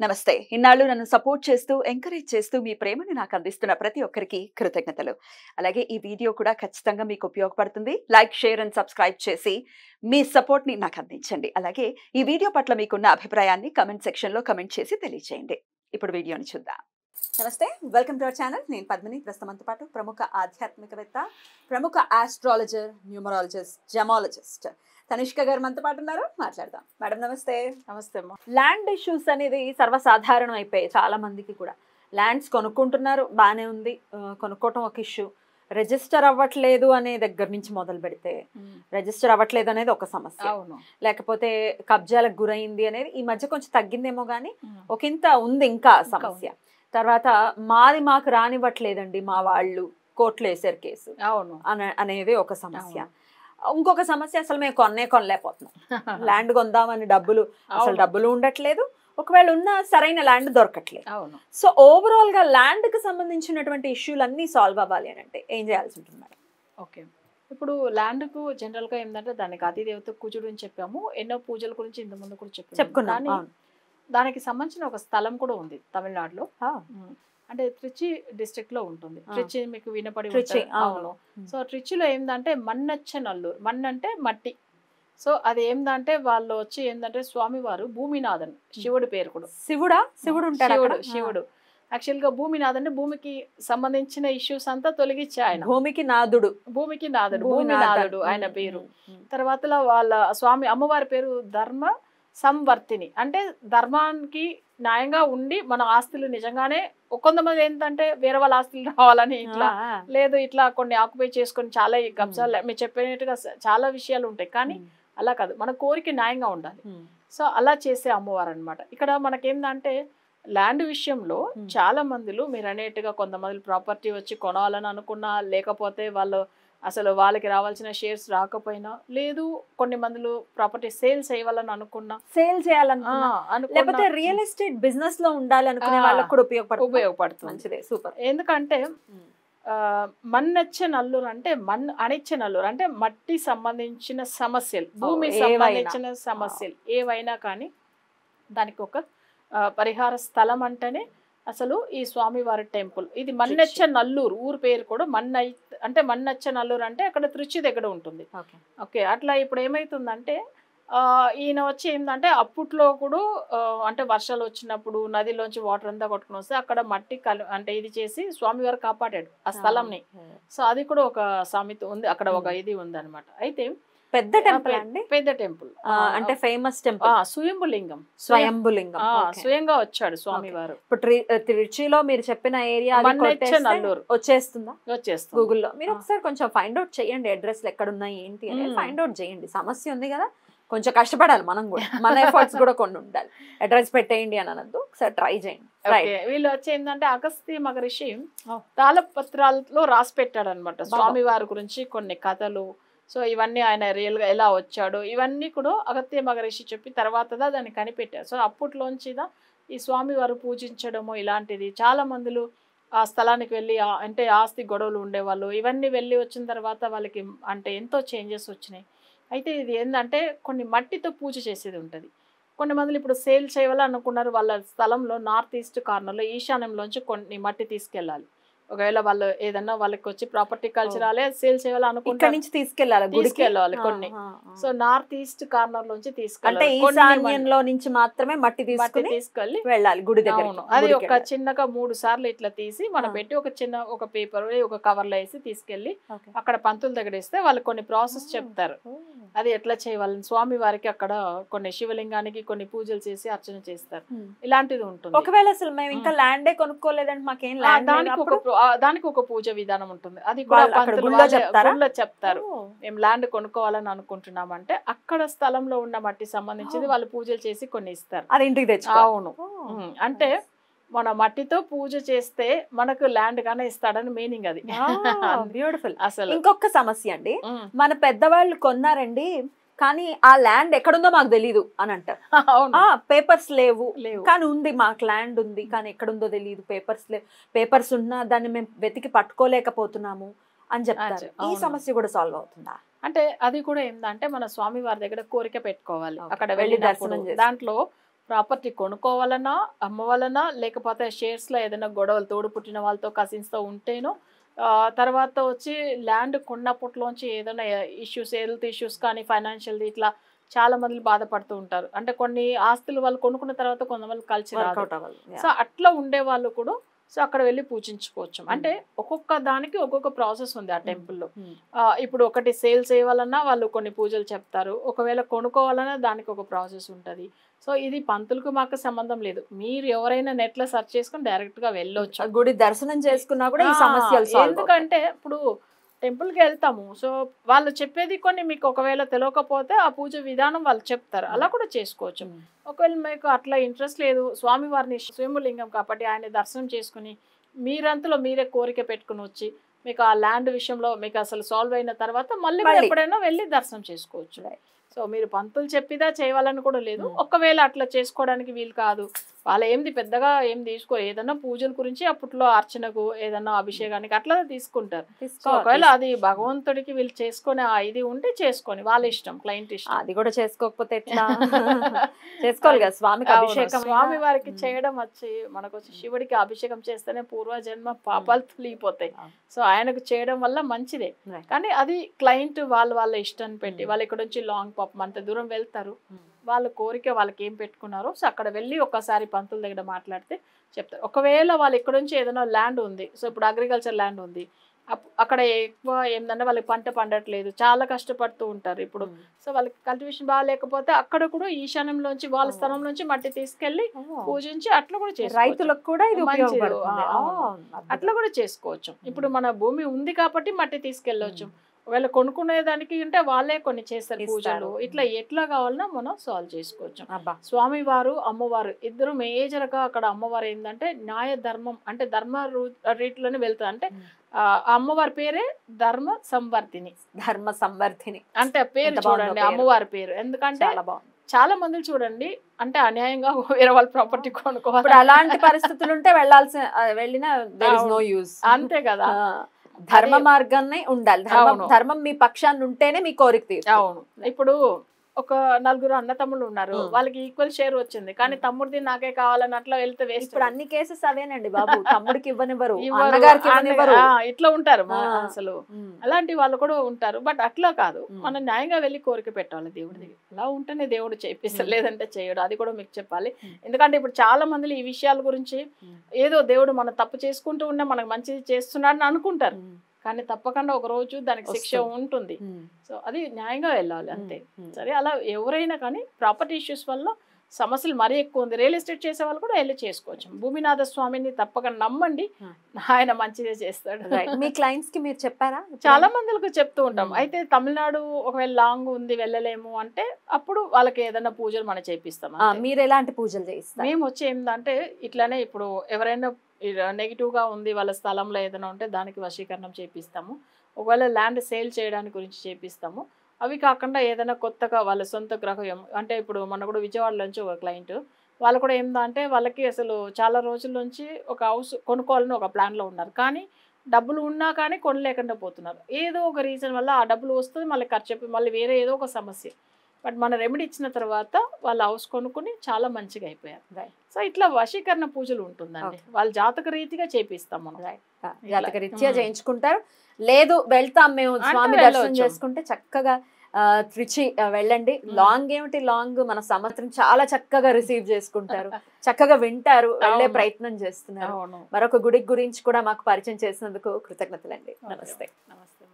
నమస్తే. ఇన్నాళ్ళు నన్ను సపోర్ట్ చేస్తూ, ఎంకరేజ్ చేస్తూ మీ ప్రేమని నాకు అందిస్తున్న ప్రతి ఒక్కరికి కృతజ్ఞతలు. అలాగే ఈ వీడియో కూడా ఖచ్చితంగా మీకు ఉపయోగపడుతుంది. లైక్, షేర్ అండ్ సబ్స్క్రైబ్ చేసి మీ సపోర్ట్‌ని నాకు అందించండి. అలాగే ఈ వీడియో పట్ల మీకున్న అభిప్రాయాన్ని కామెంట్ సెక్షన్‌లో కామెంట్ చేసి తెలియజేయండి. ఇప్పుడు వీడియోని చూద్దాం. నమస్తే. Welcome to our channel. నేను పద్మిని. ప్రస్తుతం మనతో పాటు ప్రముఖ ఆధ్యాత్మికవేత్త, ప్రముఖ ఆస్ట్రాలజర్, న్యూమరాలజిస్ట్, జెమాలజిస్ట్ తనిష్క గారు మనతో పాటు ఉన్నారు. మాట్లాడదాం. మేడం నమస్తే. నమస్తే అమ్మా. ల్యాండ్ ఇష్యూస్ అనేది సర్వసాధారణం అయిపోయాయి చాలా మందికి కూడా. ల్యాండ్స్ కొనుక్కుంటున్నారు, బాగానే ఉంది, కొనుక్కోవటం ఒక ఇష్యూ. రిజిస్టర్ అవ్వట్లేదు అనే దగ్గర నుంచి మొదలు పెడితే రిజిస్టర్ అవ్వట్లేదు అనేది ఒక సమస్య. అవును. లేకపోతే కబ్జాలకు గురైంది అనేది ఈ మధ్య కొంచెం తగ్గిందేమో కానీ ఒకంత ఉంది ఇంకా సమస్య. తర్వాత మాకు రానివ్వట్లేదండి మా వాళ్ళు, కోర్టులో వేసారు కేసు అవును అనేది ఒక సమస్య. ఇంకొక సమస్య, అసలు మేము కొనలేకపోతున్నాం. ల్యాండ్ కొందామని డబ్బులు ఉండట్లేదు, ఒకవేళ ఉన్న సరైన ల్యాండ్ దొరకట్లేదు. అవును. సో ఓవరాల్ గా ల్యాండ్ కి సంబంధించినటువంటి ఇష్యూలు అన్ని సాల్వ్ అవ్వాలి అని అంటే ఏం చేయాల్సి ఉంటుంది మేడం? ఓకే, ఇప్పుడు ల్యాండ్కు జనరల్గా ఏంటంటే దానికి అతిదేవత కూచుడు అని చెప్పాము. ఎన్నో పూజల గురించి ఇంత ముందు కూడా చెప్పుకున్నాం. దానికి సంబంధించిన ఒక స్థలం కూడా ఉంది తమిళనాడులో. అంటే ట్రిచి డిస్ట్రిక్ట్ లో ఉంటుంది. ట్రిచి మీకు వినపడి ఉంటుంది. అవును. సో ట్రిచిలో ఏంటంటే మన్నచ్చనల్లూరు, మన్ను అంటే మట్టి. సో అది ఏంటంటే వాళ్ళు వచ్చి ఏంటంటే స్వామివారు భూమినాథన్, శివుడి పేరు కూడా. శివుడు యాక్చువల్ గా భూమినాథ్ అంటే భూమికి సంబంధించిన ఇష్యూస్ అంతా తొలగించే ఆయన. భూమికి నాథుడు భూమినాథుడు ఆయన పేరు. తర్వాత వాళ్ళ స్వామి అమ్మవారి పేరు ధర్మ సంవర్తిని, అంటే ధర్మానికి న్యాయంగా ఉండి మన ఆస్తులు నిజంగానే. కొంతమంది ఏంటంటే వేరే వాళ్ళ ఆస్తులు రావాలని ఇట్లా లేదు, ఇట్లా కొన్ని ఆక్యుపై చేసుకొని చాలా కబ్జాలు మీరు చెప్పినట్టుగా చాలా విషయాలు ఉంటాయి. కానీ అలా కాదు, మన కోరిక న్యాయంగా ఉండాలి. సో అలా చేసే అమ్మవారు అనమాట. ఇక్కడ మనకేందంటే ల్యాండ్ విషయంలో చాలా మందిలో మీరు అనేట్టుగా కొంతమంది ప్రాపర్టీ వచ్చి కొనాలని అనుకున్నా, లేకపోతే అసలు వాళ్ళకి రావాల్సిన షేర్స్ రాకపోయినా, లేదు కొన్ని మందిలో ప్రాపర్టీ సేల్ చేయాలని అనుకున్నా, లేకపోతే రియల్ ఎస్టేట్ బిజినెస్ లో ఉండాలి అనుకునే వాళ్ళకి కూడా ఉపయోగపడుతుంది. మంచిదే, సూపర్. ఎందుకంటే మన్నెచ్చ నల్లూరు అంటే అనిచ్చ నల్లూరు అంటే మట్టి సంబంధించిన సమస్యలు, భూమి సంబంధించిన సమస్యలు ఏవైనా కానీ దానికి ఒక పరిహార స్థలం అంటేనే అసలు ఈ స్వామివారి టెంపుల్. ఇది మన్నెచ్చ నల్లూరు, ఊరు పేరు కూడా మన్నెచ్చ నల్లూరు అంటే అక్కడ త్రిచి దగ్గర ఉంటుంది. ఓకే, అట్లా ఇప్పుడు ఏమైతుందంటే ఈయన వచ్చి ఏంటంటే అప్పట్లో కూడా అంటే వర్షాలు వచ్చినప్పుడు నదిలోంచి వాటర్ అంతా కొట్టుకుని వస్తే అక్కడ మట్టి అంటే ఇది చేసి స్వామివారు కాపాడాడు ఆ స్థలంని. సో అది కూడా ఒక సామెత ఉంది అక్కడ, ఒక ఇది ఉంది అనమాట. అయితే పెద్ద టెంపుల్ అండి, పెద్ద టెంపుల్ అంటే ఫేమస్ టెంపుల్. స్వయంభులింగం స్వయంగా వచ్చాడు స్వామివారు. ఇప్పుడు తిరుచిలో మీరు చెప్పిన ఏరియా నల్లూరు వచ్చేస్తుంది గూగుల్లో. మీరు ఒకసారి కొంచెం ఫైండ్ అవుట్ చేయండి, అడ్రస్లు ఎక్కడ ఉన్నాయి ఏంటి అని ఫైండ్ అవుట్ చేయండి. సమస్య ఉంది కదా, కొంచెం కష్టపడాలి మనం కూడా, మన ఎఫర్ట్స్ కూడా కొన్ని ఉండాలి. అడ్రస్ పెట్టేయండి అని అనద్దు, ఒకసారి ట్రై చేయండి. వీళ్ళు వచ్చి ఏంటంటే అగస్త్య మహర్షి తాళపత్రాలలో రాసి పెట్టాడు అనమాట స్వామివారి గురించి కొన్ని కథలు. సో ఇవన్నీ ఆయన రియల్గా ఎలా వచ్చాడు ఇవన్నీ కూడా అగస్త్య మహర్షి చెప్పి తర్వాత దాన్ని కనిపెట్టారు. సో అప్పట్లోంచిదా ఈ స్వామివారు పూజించడము ఇలాంటిది. చాలా మందిలు ఆ స్థలానికి వెళ్ళి అంటే ఆస్తి గొడవలు ఉండేవాళ్ళు, ఇవన్నీ వెళ్ళి వచ్చిన తర్వాత వాళ్ళకి అంటే ఎంతో చేంజెస్ వచ్చినాయి. అయితే ఇది ఏంటంటే కొన్ని మట్టితో పూజ చేసేది ఉంటుంది. కొన్ని మందిలు ఇప్పుడు సేల్ చేయాలనుకున్నారు, వాళ్ళ స్థలంలో నార్త్ ఈస్ట్ కార్నర్లో ఈశాన్యంలోంచి కొన్ని మట్టి తీసుకెళ్ళాలి. ఒకవేళ వాళ్ళు ఏదన్నా వాళ్ళకి వచ్చి ప్రాపర్టీ కల్చరాలే సేల్ చేయాలనుకుంటే నుంచి తీసుకెళ్ళాలి కొన్ని. సో నార్త్ ఈస్ట్ కార్నర్ నుంచి నుంచి మాత్రమే మట్టి తీసుకెళ్ళి వెళ్ళాలి గుడి దగ్గర. అది ఒక చిన్నగా 3 సార్లు ఇట్లా తీసి మనం పెట్టి ఒక పేపర్ ఒక కవర్ లో వేసి తీసుకెళ్లి అక్కడ పంతుల దగ్గర ఇస్తే వాళ్ళు కొన్ని ప్రాసెస్ చెప్తారు, అది ఎట్లా చేయాలని. స్వామి వారికి అక్కడ కొన్ని శివలింగానికి కొన్ని పూజలు చేసి అర్చన చేస్తారు. ఇలాంటిది ఉంటుంది. ఒకవేళ అసలు మేము ఇంకా ల్యాండే కొనుక్కోలేదంటే మాకేం దానికి ఒక పూజ విధానం ఉంటుంది. అది కూడా చెప్తారు. మేము ల్యాండ్ కొనుక్కోవాలని అనుకుంటున్నామంటే అక్కడ స్థలంలో ఉన్న మట్టి సంబంధించింది వాళ్ళు పూజలు చేసి కొన్ని ఇస్తారు, అది ఇంటికి తెచ్చు. అవును, అంటే మన మట్టితో పూజ చేస్తే మనకు ల్యాండ్ గానే ఇస్తాడని మీనింగ్. అది బ్యూటిఫుల్. అసలు ఇంకొక సమస్య అండి, మన పెద్దవాళ్ళు కొన్నారండి కానీ ఆ ల్యాండ్ ఎక్కడుందో మాకు తెలీదు అని అంటారు. పేపర్స్ లేవు కానీ ఉంది, మాకు ల్యాండ్ ఉంది కానీ ఎక్కడుందో తెలియదు, పేపర్స్ ఉన్నా దాన్ని మేము వెతికి పట్టుకోలేకపోతున్నాము అని చెప్తారు. ఈ సమస్య కూడా సాల్వ్ అవుతుందా? అంటే అది కూడా ఏంటంటే మన స్వామి వారి దగ్గర కోరిక పెట్టుకోవాలి. అక్కడ వెళ్ళి దర్శనం దాంట్లో ప్రాపర్టీ కొనుక్కోవాలన్నా, అమ్మవాలన్నా, లేకపోతే షేర్స్లో ఏదైనా గొడవలు తోడు పుట్టిన వాళ్ళతో కజిన్స్తో ఉంటేనో, తర్వాత వచ్చి ల్యాండ్ కొన్నప్పట్లోంచి ఏదైనా ఇష్యూస్, హెల్త్ ఇష్యూస్ కానీ ఫైనాన్షియల్ది ఇట్లా చాలా మంది బాధపడుతూ ఉంటారు. అంటే కొన్ని ఆస్తులు వాళ్ళు కొనుక్కున్న తర్వాత కొంతమంది కలిసి రాదు. సో అట్లా ఉండే వాళ్ళు కూడా సో అక్కడ వెళ్ళి పూజించుకోవచ్చు. అంటే ఒక్కొక్క దానికి ఒక్కొక్క ప్రాసెస్ ఉంది ఆ టెంపుల్లో. ఇప్పుడు ఒకటి సేల్ చేయాలన్నా వాళ్ళు కొన్ని పూజలు చెప్తారు, ఒకవేళ కొనుక్కోవాలన్నా దానికి ఒక ప్రాసెస్ ఉంటుంది. సో ఇది పంతులకు మాకు సంబంధం లేదు. మీరు ఎవరైనా నెట్లో సెర్చ్ చేసుకుని డైరెక్ట్గా వెళ్ళొచ్చు. గుడి దర్శనం చేసుకున్నా కూడా ఈ సమస్యలు సాల్వ్ అవుతాయి. ఎందుకంటే ఇప్పుడు టెంపుల్కి వెళ్తాము, సో వాళ్ళు చెప్పేది కొన్ని మీకు ఒకవేళ తెలియకపోతే ఆ పూజ విధానం వాళ్ళు చెప్తారు, అలా కూడా చేసుకోవచ్చు. ఒకవేళ మీకు అట్లా ఇంట్రెస్ట్ లేదు, స్వామివారిని స్వయంలింగం కాబట్టి ఆయన దర్శనం చేసుకుని మీరంతలో మీరే కోరిక పెట్టుకుని వచ్చి మీకు ఆ ల్యాండ్ విషయంలో మీకు అసలు సాల్వ్ అయిన తర్వాత మళ్ళీ ఎప్పుడైనా వెళ్ళి దర్శనం చేసుకోవచ్చు. సో మీరు పంతులు చెప్పిదా చేయాలని కూడా లేదు. ఒకవేళ అట్లా చేసుకోవడానికి వీలు కాదు, వాళ్ళ ఏంది పెద్దగా ఏం తీసుకో, ఏదన్నా పూజల గురించి అప్పట్లో అర్చనకు ఏదన్నా అభిషేకానికి అట్లా తీసుకుంటారు. ఒకవేళ అది భగవంతుడికి వీళ్ళు చేసుకునే ఇది ఉంటే చేసుకొని వాళ్ళ ఇష్టం, క్లయింట్ ఇష్టం. అది కూడా చేసుకోకపోతే ఎట్లా? చేసుకోవాలి కదా స్వామికి అభిషేకం. స్వామి వారికి చేయడం వచ్చి మనకు వచ్చి శివుడికి అభిషేకం చేస్తేనే పూర్వజన్మ పాపాలు తొలిగిపోతాయి. సో ఆయనకు చేయడం వల్ల మంచిదే, కానీ అది క్లయింట్ వాళ్ళ ఇష్టాన్ని పెట్టి వాళ్ళు ఇక్కడ నుంచి లాంగ్ పాపం అంత దూరం వెళ్తారు, వాళ్ళ కోరిక వాళ్ళకి ఏం పెట్టుకున్నారో సో అక్కడ వెళ్ళి ఒక్కసారి పంతుల దగ్గర మాట్లాడితే చెప్తారు. ఒకవేళ వాళ్ళు ఇక్కడ నుంచి ఏదైనా ల్యాండ్ ఉంది, సో ఇప్పుడు అగ్రికల్చర్ ల్యాండ్ ఉంది, అక్కడ ఎక్కువ ఏంటంటే వాళ్ళకి పంట పండట్లేదు, చాలా కష్టపడుతూ ఉంటారు ఇప్పుడు. సో వాళ్ళకి కల్టివేషన్ బాగా లేకపోతే అక్కడ కూడా ఈశాన్యంలోంచి వాళ్ళ స్థలంలోంచి మట్టి తీసుకెళ్లి పూజించి అట్లా కూడా చేసుకోవచ్చు. రైతులకు కూడా ఇది ఉపయోగపడుతుంది. అట్లా కూడా చేసుకోవచ్చు. ఇప్పుడు మన భూమి ఉంది కాబట్టి మట్టి తీసుకెళ్ళవచ్చు, ఒకవేళ కొనుక్కునేదానికి ఉంటే వాళ్ళే కొన్ని చేస్తారు పూజలు. ఇట్లా ఎట్లా కావాలన్నా మనం సాల్వ్ చేసుకోవచ్చు. స్వామివారు అమ్మవారు ఇద్దరు మేజర్గా అక్కడ అమ్మవారు ఏంటంటే న్యాయ ధర్మం అంటే ధర్మ రీతిలోనే వెళ్తుంది. అంటే అమ్మవారి పేరే ధర్మ సంవర్ధిని. ధర్మ సంవర్ధిని అంటే పేరు చూడండి అమ్మవారి పేరు. ఎందుకంటే చాలా మంది చూడండి అంటే అన్యాయంగా వేరే వాళ్ళ ప్రాపర్టీ కొనుక్కోవాలి, అలాంటి పరిస్థితులు ఉంటే వెళ్ళినా అంతే కదా. ధర్మ మార్గాన్ని ఉండాలి, ధర్మం మీ పక్షాన్ని ఉంటేనే మీ కోరిక తీరుతుంది. అవును. ఇప్పుడు ఒక నలుగురు అన్న తమ్ముళ్ళు ఉన్నారు, వాళ్ళకి ఈక్వల్ షేర్ వచ్చింది, కానీ తమ్ముడిది నాకే కావాలని అట్లా వెళ్తే వేస్ట్. ఇప్పుడు అన్ని కేసెస్ అవేనండి బాబు, తమ్ముడికి ఇవ్వనివ్వరు, ఇట్లా ఉంటారు అసలు. అలాంటి వాళ్ళు కూడా ఉంటారు. బట్ అట్లా కాదు, మనం న్యాయంగా వెళ్ళి కోరిక పెట్టాలి దేవుడి దగ్గర. అలా ఉంటేనే దేవుడు చేపిస్తారు, లేదంటే చేయడు. అది కూడా మీకు చెప్పాలి. ఎందుకంటే ఇప్పుడు చాలా మంది ఈ విషయాల గురించి ఏదో దేవుడు మనం తప్పు చేసుకుంటూ ఉన్నా మనకు మంచిది చేస్తున్నాడని అనుకుంటారు, కానీ తప్పకుండా ఒక రోజు దానికి శిక్ష ఉంటుంది. సో అది న్యాయంగా వెళ్ళాలి అంతే. సరే, అలా ఎవరైనా కానీ ప్రాపర్టీ ఇష్యూస్ వల్ల సమస్యలు మరీ ఎక్కువ ఉంది, రియల్ ఎస్టేట్ చేసే వాళ్ళు కూడా వెళ్ళి చేసుకోవచ్చు. భూమినాథ స్వామిని తప్పక నమ్మండి, ఆయన మంచిదే చేస్తాడు. మీ క్లయింట్స్ కి మీరు చెప్పారా? చాలా మందికి చెప్తూ ఉంటాం. అయితే తమిళనాడు ఒకవేళ లాంగ్ ఉంది వెళ్ళలేము అంటే అప్పుడు వాళ్ళకి ఏదైనా పూజలు మనం చేపిస్తాం. మీరు ఎలాంటి పూజలు చేయిస్తారు? మేము వచ్చి ఏంటంటే ఇట్లానే ఇప్పుడు ఎవరైనా నెగిటివ్గా ఉంది వాళ్ళ స్థలంలో ఏదైనా ఉంటే దానికి వశీకరణం చేపిస్తాము. ఒకవేళ ల్యాండ్ సేల్ చేయడానికి గురించి చేపిస్తాము. అవి కాకుండా ఏదైనా కొత్తగా వాళ్ళ సొంత గ్రహం అంటే ఇప్పుడు మన కూడా విజయవాడలోంచి ఒక క్లయింట్ వాళ్ళు కూడా ఏంటంటే వాళ్ళకి అసలు చాలా రోజుల నుంచి ఒక హౌస్ కొనుక్కోవాలని ఒక ప్లాన్లో ఉన్నారు, కానీ డబ్బులు ఉన్నా కానీ కొనలేకుండా పోతున్నారు. ఏదో ఒక రీజన్ వల్ల ఆ డబ్బులు వస్తుంది, మళ్ళీ ఖర్చు చెప్పి మళ్ళీ వేరే ఏదో ఒక సమస్య. బట్ మన రెమెడీ ఇచ్చిన తర్వాత వాళ్ళ హౌస్ కొనుక్కుని చాలా మంచిగా అయిపోయారు. సో ఇట్లా వశీకరణ పూజలు ఉంటుందండి, వాళ్ళ జాతక రీతిగా చేపిస్తాం మనం. జాతక రీత్యా చేయించుకుంటారు. లేదు వెళ్తాం మేము స్వామి దర్శనం చేసుకుంటే చక్కగా త్రిచి వెళ్ళండి. లాంగ్ ఏమిటి లాంగ్, మన సంవత్సరం చాలా చక్కగా రిసీవ్ చేసుకుంటారు, చక్కగా వింటారు, వెళ్ళే ప్రయత్నం చేస్తున్నారు. మరొక గుడి గురించి కూడా మాకు పరిచయం చేసినందుకు కృతజ్ఞతలండి. నమస్తే. నమస్తే.